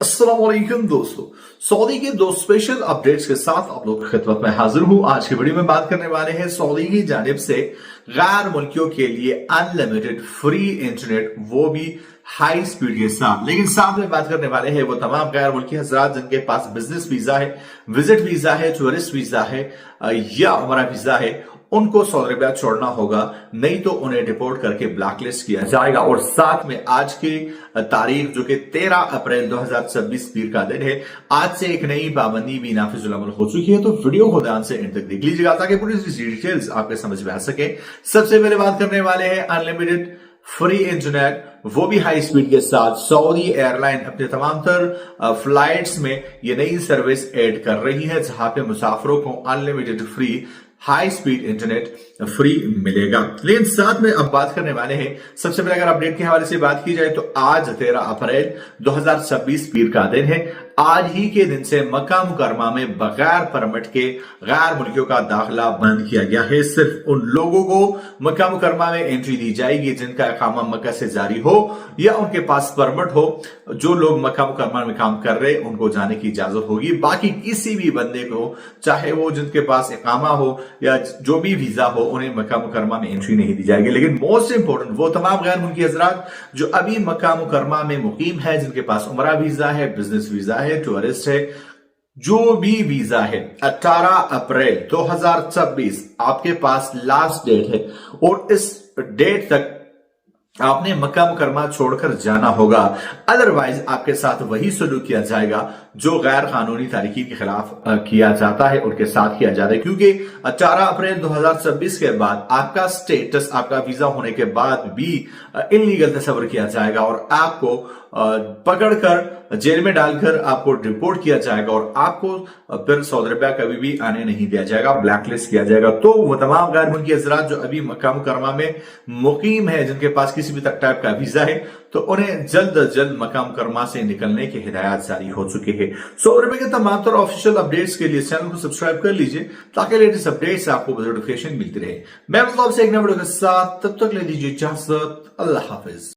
अस्सलाम वालेकुम दोस्तों। सऊदी के दो स्पेशल अपडेट्स के साथ आप लोग की खिदमत में हाजिर हूं। आज की वीडियो में बात करने वाले हैं सऊदी की जानिब से गैर मुल्कियों के लिए अनलिमिटेड फ्री इंटरनेट, वो भी हाई स्पीड के साथ। लेकिन साथ में बात करने वाले हैं वो तमाम गैर मुल्की हजरात जिनके पास बिजनेस वीजा है, विजिट वीजा है, टूरिस्ट वीजा है या उमरा वीजा है, उनको सऊदी अरबिया छोड़ना होगा, नहीं तो उन्हें डिपोर्ट करके ब्लैकलिस्ट किया जाएगा। और साथ में आज की तारीख जो कि 13 अप्रैल 2026 पीर का दिन है, आज से एक नई पाबंदी भी नाफिजुल अमल हो चुकी है। तो वीडियो को ध्यान से एंड तक देख लीजिएगा ताकि पूरी डिटेल्स आपके समझ में आ सके। सबसे पहले बात करने वाले हैं अनलिमिटेड फ्री इंटरनेट, वो भी हाई स्पीड के साथ। सऊदी एयरलाइन अपने तमाम तर फ्लाइट्स में ये नई सर्विस ऐड कर रही है जहां पे मुसाफिरों को unlimited free high speed internet free मिलेगा। लेकिन साथ में अब बात करने वाले हैं, सबसे पहले अगर अपडेट के हवाले से बात की जाए तो आज 13 अप्रैल 2026 पीर का दिन है। आज ही के दिन से मक्का मुकरमा में बगैर परमिट के गैर मुल्कियों का दाखिला बंद किया गया है। सिर्फ उन लोगों को मक्का मुकरमा में एंट्री दी जाएगी जिनका इकामा मक्का से जारी हो या उनके पास परमिट हो। जो लोग मक्का मुकरमा में काम कर रहे हैं उनको जाने की इजाजत होगी। बाकी किसी भी बंदे को, चाहे वो जिनके पास इकामा हो या जो भी वीजा हो, उन्हें मक्का मुकरमा में एंट्री नहीं दी जाएगी। लेकिन मोस्ट इंपोर्टेंट वो तमाम गैर मुल्की हजरात जो अभी मक्का मुकरमा में मुकीम है, जिनके पास उमरा वीजा है, बिजनेस वीजा है, टूरिस्ट है, जो भी वीजा है, 18 अप्रैल 2026 आपके पास लास्ट डेट है और इस डेट तक आपने मक्का मुकरमा छोड़कर जाना होगा। अदरवाइज आपके साथ वही सलूक किया जाएगा जो गैर कानूनी तारीकी के खिलाफ किया जाता है, उनके साथ किया जाता है। क्योंकि 18 अप्रैल 2026 के बाद आपका स्टेटस, आपका वीजा होने के बाद भी इलीगल तस्वर किया जाएगा और आपको पकड़कर जेल में डालकर आपको रिपोर्ट किया जाएगा और आपको फिर सऊदी अरबिया कभी भी आने नहीं दिया जाएगा, ब्लैकलिस्ट किया जाएगा। तो वो तमाम गैर मुल्की हजरात जो अभी मक्का मुकरमा में मुकीम है, जिनके पास किसी भी टाइप का वीजा है, तो उन्हें जल्द अज जल्द मक्का मुकरमा से निकलने की हिदायत जारी हो चुकी है। सऊदी अरबिया के तमाम तरह ऑफिशियल अपडेट्स के लिए चैनल को सब्सक्राइब कर लीजिए ताकि लेटेस्ट अपडेट्स आपको नोटिफिकेशन मिलती रहे। मैं मतलब से एक नए वीडियो के साथ, तब तक ले लीजिए इजाजत। अल्लाह हाफिज।